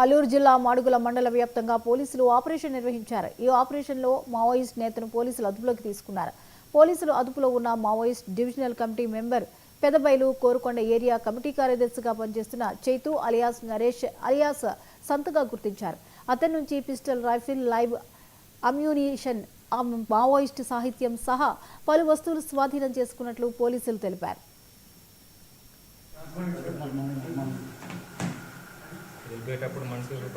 అల్లూరు జిల్లా మాడుగుల మండల వ్యాప్తంగా పోలీసులు ఆపరేషన్ నిర్వహించారు. ఈ ఆపరేషన్లో మావోయిస్ట్ నేతను పోలీసులు అదుపులోకి తీసుకున్నారు. పోలీసులు అదుపులో ఉన్న Maoist divisional committee member Pedabailu Korukonda area committee కార్యదర్శిగా పనిచేస్తున్న చైతు అలియాస్ నరేష్ అలియాస్ సంతగా గుర్తించారు. అతని నుంచి పిస్టల్, రైఫిల్, లైవ్ అమ్యూనిషన్, మావోయిస్ట్ సాహిత్యం సహా పలు వస్తువులు స్వాధీనం చేసుకున్నట్లు పోలీసులు తెలిపారు. వెళ్ళేటప్పుడు మనుషులు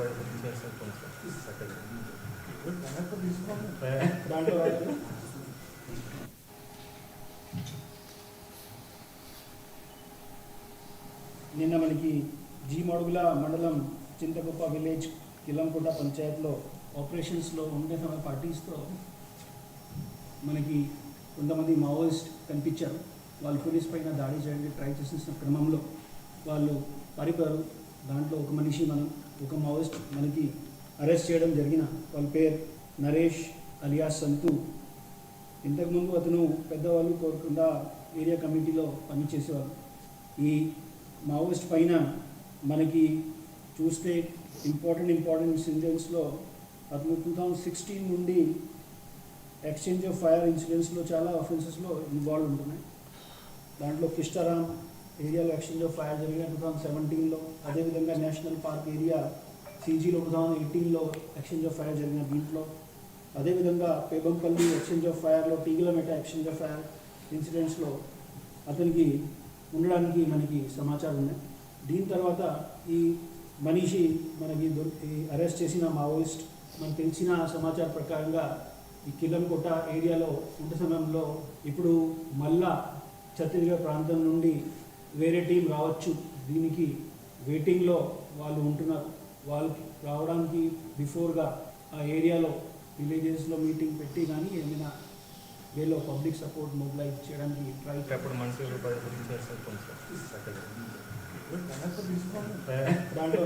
నిన్న మనకి మాడుగుల మండలం చింతకుప్ప విలేజ్ కిలంకోట పంచాయత్లో ఆపరేషన్స్లో ఉండే పార్టీస్తో మనకి కొంతమంది మావోయిస్ట్ కనిపించారు. వాళ్ళు పోలీస్ పైన దాడి చేయడానికి ట్రై చేసిన క్రమంలో వాళ్ళు పారిపోయారు. దాంట్లో ఒక మావోయిస్ట్ మనకి అరెస్ట్ చేయడం జరిగిన. వాళ్ళ పేరు నరేష్ అలియాస్ సంతు. ఇంతకుముందు అతను పెద్దవాళ్ళు కోరుకొండ ఏరియా కమిటీలో పనిచేసేవారు. ఈ మావోయిస్ట్ పైన మనకి చూస్తే ఇంపార్టెంట్ ఇన్సిడెంట్స్లో అతను 2016 నుండి ఎక్స్చేంజ్ ఆఫ్ ఫైర్ ఇన్సిడెంట్స్లో చాలా అఫెన్సెస్లో ఇన్వాల్వ్ ఉంటున్నాయి. దాంట్లో కిష్టరామ్ ఏరియాలో ఎక్స్చేంజ్ ఆఫ్ ఫైర్ జరిగిన 2017లో, అదేవిధంగా నేషనల్ పార్క్ ఏరియా CGలో 2018లో ఎక్స్చేంజ్ ఆఫ్ ఫైర్ జరిగిన దీంట్లో, అదేవిధంగా పేబంపల్లి ఎక్స్చేంజ్ ఆఫ్ ఫైర్లో, టీగిలమెట ఎక్స్చేంజ్ ఆఫ్ ఫైర్ ఇన్సిడెంట్స్లో అతనికి ఉండడానికి మనకి సమాచారం ఉన్నాయి. దీని తర్వాత ఈ మనిషి మనకి అరెస్ట్ చేసిన మావోయిస్ట్ మనకు తెలిసిన సమాచారం ప్రకారంగా ఈ కిలంకోట ఏరియాలో ఉండే సమయంలో ఇప్పుడు మళ్ళా ఛత్తీస్గఢ్ ప్రాంతం నుండి వేరే టీం రావచ్చు, దీనికి వెయిటింగ్లో వాళ్ళు ఉంటున్నారు. వాళ్ళకి రావడానికి బిఫోర్గా ఆ ఏరియాలో విలేజెస్లో మీటింగ్ పెట్టి కానీ ఏమైనా వేలో పబ్లిక్ సపోర్ట్ మొబిలైజ్ చేయడానికి ట్రై దాంట్లో